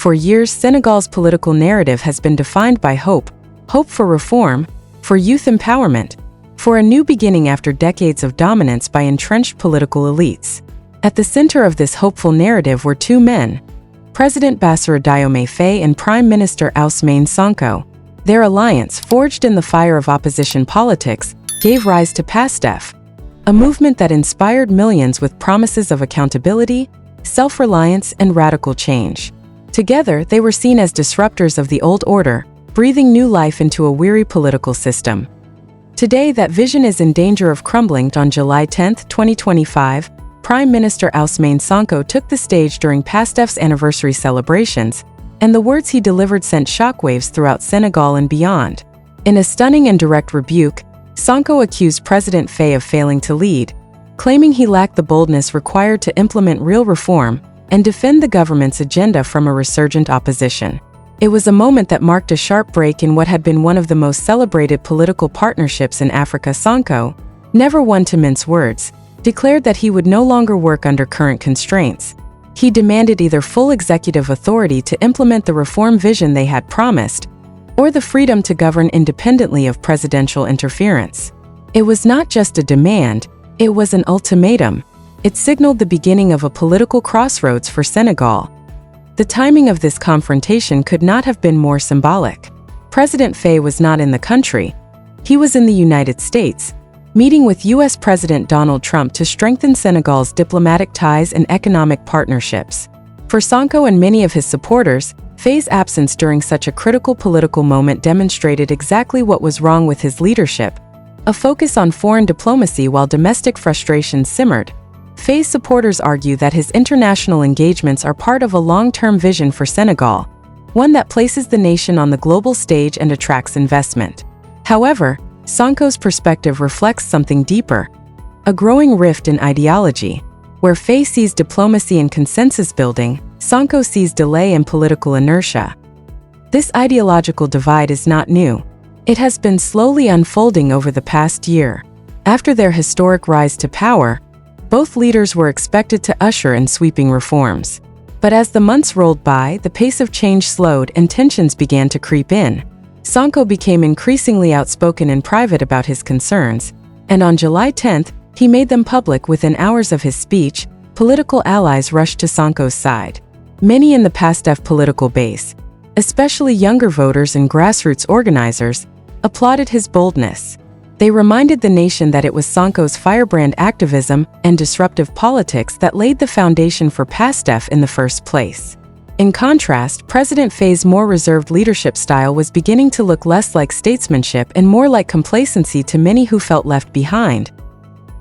For years, Senegal's political narrative has been defined by hope for reform, for youth empowerment, for a new beginning after decades of dominance by entrenched political elites. At the center of this hopeful narrative were two men, President Bassirou Diomaye Faye and Prime Minister Ousmane Sonko. Their alliance, forged in the fire of opposition politics, gave rise to PASTEF, a movement that inspired millions with promises of accountability, self-reliance, and radical change. Together, they were seen as disruptors of the old order, breathing new life into a weary political system. Today, that vision is in danger of crumbling. On July 10, 2025, Prime Minister Ousmane Sonko took the stage during PASTEF's anniversary celebrations, and the words he delivered sent shockwaves throughout Senegal and beyond. In a stunning and direct rebuke, Sonko accused President Faye of failing to lead, claiming he lacked the boldness required to implement real reform and defend the government's agenda from a resurgent opposition. It was a moment that marked a sharp break in what had been one of the most celebrated political partnerships in Africa. Sonko, never one to mince words, declared that he would no longer work under current constraints. He demanded either full executive authority to implement the reform vision they had promised, or the freedom to govern independently of presidential interference. It was not just a demand, it was an ultimatum. It signaled the beginning of a political crossroads for Senegal. The timing of this confrontation could not have been more symbolic. President Faye was not in the country. He was in the United States, meeting with U.S. President Donald Trump to strengthen Senegal's diplomatic ties and economic partnerships. For Sonko and many of his supporters, Faye's absence during such a critical political moment demonstrated exactly what was wrong with his leadership: a focus on foreign diplomacy while domestic frustrations simmered. Faye's supporters argue that his international engagements are part of a long-term vision for Senegal, one that places the nation on the global stage and attracts investment. However, Sonko's perspective reflects something deeper: a growing rift in ideology. Where Faye sees diplomacy and consensus building, Sonko sees delay and political inertia. This ideological divide is not new. It has been slowly unfolding over the past year. After their historic rise to power, both leaders were expected to usher in sweeping reforms. But as the months rolled by, the pace of change slowed and tensions began to creep in. Sonko became increasingly outspoken in private about his concerns, and on July 10th, he made them public within hours of his speech. Political allies rushed to Sonko's side. Many in the PASTEF political base, especially younger voters and grassroots organizers, applauded his boldness. They reminded the nation that it was Sonko's firebrand activism and disruptive politics that laid the foundation for PASTEF in the first place. In contrast, President Faye's more reserved leadership style was beginning to look less like statesmanship and more like complacency to many who felt left behind.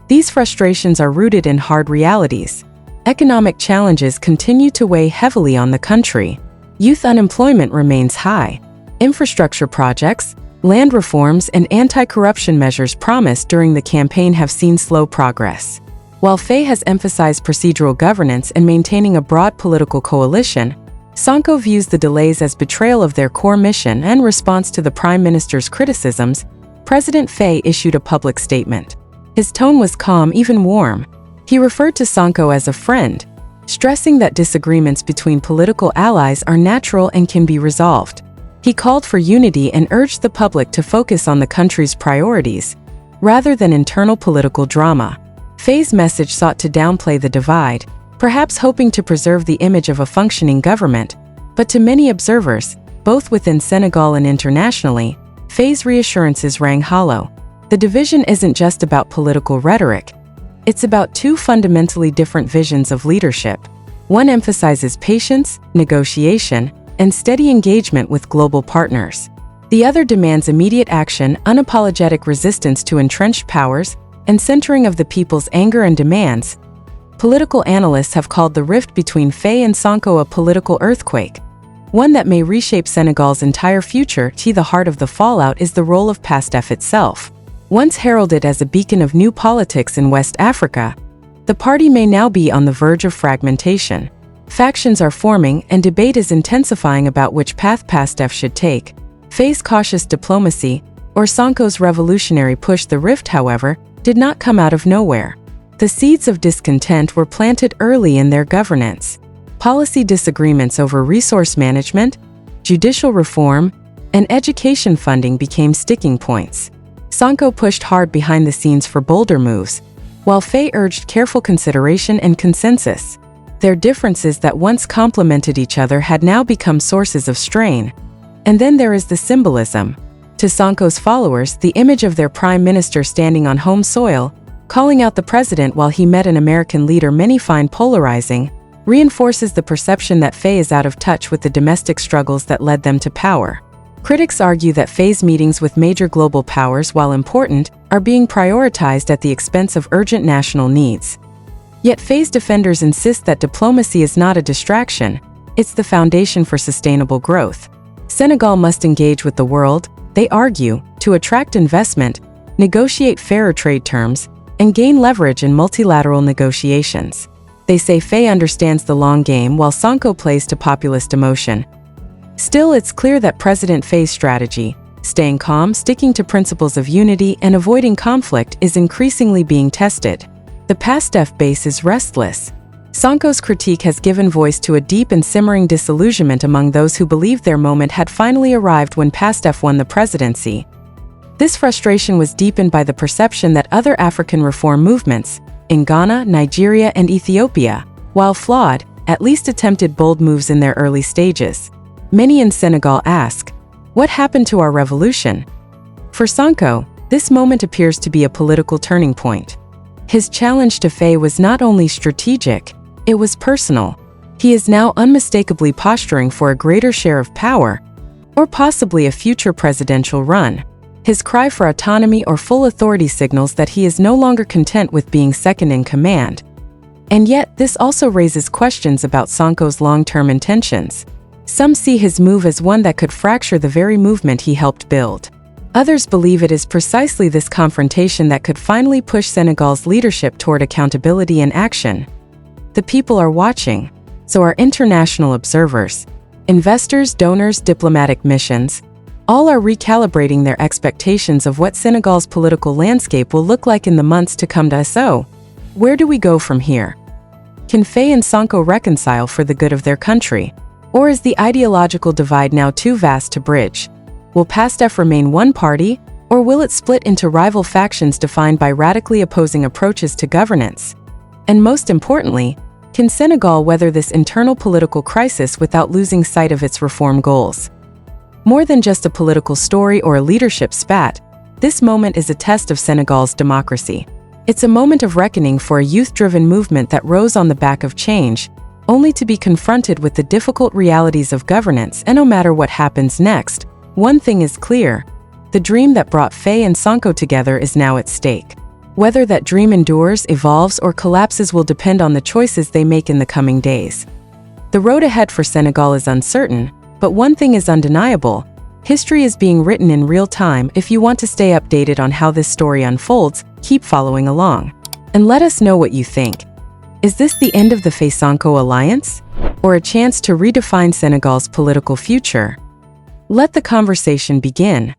These frustrations are rooted in hard realities. Economic challenges continue to weigh heavily on the country. Youth unemployment remains high. Infrastructure projects, land reforms, and anti-corruption measures promised during the campaign have seen slow progress. While Faye has emphasized procedural governance and maintaining a broad political coalition, Sonko views the delays as betrayal of their core mission. In response to the Prime Minister's criticisms, President Faye issued a public statement. His tone was calm, even warm. He referred to Sonko as a friend, stressing that disagreements between political allies are natural and can be resolved. He called for unity and urged the public to focus on the country's priorities, rather than internal political drama. Faye's message sought to downplay the divide, perhaps hoping to preserve the image of a functioning government, but to many observers, both within Senegal and internationally, Faye's reassurances rang hollow. The division isn't just about political rhetoric. It's about two fundamentally different visions of leadership. One emphasizes patience, negotiation, and steady engagement with global partners. The other demands immediate action, unapologetic resistance to entrenched powers, and centering of the people's anger and demands. Political analysts have called the rift between Faye and Sonko a political earthquake, one that may reshape Senegal's entire future. The heart of the fallout is the role of PASTEF itself. Once heralded as a beacon of new politics in West Africa, the party may now be on the verge of fragmentation. Factions are forming and debate is intensifying about which path PASTEF should take: Faye's cautious diplomacy or Sonko's revolutionary push. The rift, however, did not come out of nowhere. The seeds of discontent were planted early in their governance. Policy disagreements over resource management, judicial reform, and education funding became sticking points. Sonko pushed hard behind the scenes for bolder moves, while Faye urged careful consideration and consensus. Their differences that once complemented each other had now become sources of strain. And then there is the symbolism. To Sonko's followers, the image of their prime minister standing on home soil, calling out the president while he met an American leader many find polarizing, reinforces the perception that Faye is out of touch with the domestic struggles that led them to power. Critics argue that Faye's meetings with major global powers, while important, are being prioritized at the expense of urgent national needs. Yet Faye's defenders insist that diplomacy is not a distraction, it's the foundation for sustainable growth. Senegal must engage with the world, they argue, to attract investment, negotiate fairer trade terms, and gain leverage in multilateral negotiations. They say Faye understands the long game while Sonko plays to populist emotion. Still, it's clear that President Faye's strategy, staying calm, sticking to principles of unity, and avoiding conflict, is increasingly being tested. The PASTEF base is restless. Sonko's critique has given voice to a deep and simmering disillusionment among those who believed their moment had finally arrived when PASTEF won the presidency. This frustration was deepened by the perception that other African reform movements, in Ghana, Nigeria, and Ethiopia, while flawed, at least attempted bold moves in their early stages. Many in Senegal ask, what happened to our revolution? For Sonko, this moment appears to be a political turning point. His challenge to Faye was not only strategic, it was personal. He is now unmistakably posturing for a greater share of power, or possibly a future presidential run. His cry for autonomy or full authority signals that he is no longer content with being second in command. And yet, this also raises questions about Sonko's long-term intentions. Some see his move as one that could fracture the very movement he helped build. Others believe it is precisely this confrontation that could finally push Senegal's leadership toward accountability and action. The people are watching, so are international observers. Investors, donors, diplomatic missions, all are recalibrating their expectations of what Senegal's political landscape will look like in the months to come. So, where do we go from here? Can Faye and Sonko reconcile for the good of their country? Or is the ideological divide now too vast to bridge? Will PASTEF remain one party, or will it split into rival factions defined by radically opposing approaches to governance? And most importantly, can Senegal weather this internal political crisis without losing sight of its reform goals? More than just a political story or a leadership spat, this moment is a test of Senegal's democracy. It's a moment of reckoning for a youth-driven movement that rose on the back of change, only to be confronted with the difficult realities of governance. And no matter what happens next, one thing is clear: the dream that brought Faye and Sonko together is now at stake. Whether that dream endures, evolves, or collapses will depend on the choices they make in the coming days. The road ahead for Senegal is uncertain, but one thing is undeniable: history is being written in real time. If you want to stay updated on how this story unfolds, keep following along. And let us know what you think. Is this the end of the Faye-Sonko alliance? Or a chance to redefine Senegal's political future? Let the conversation begin.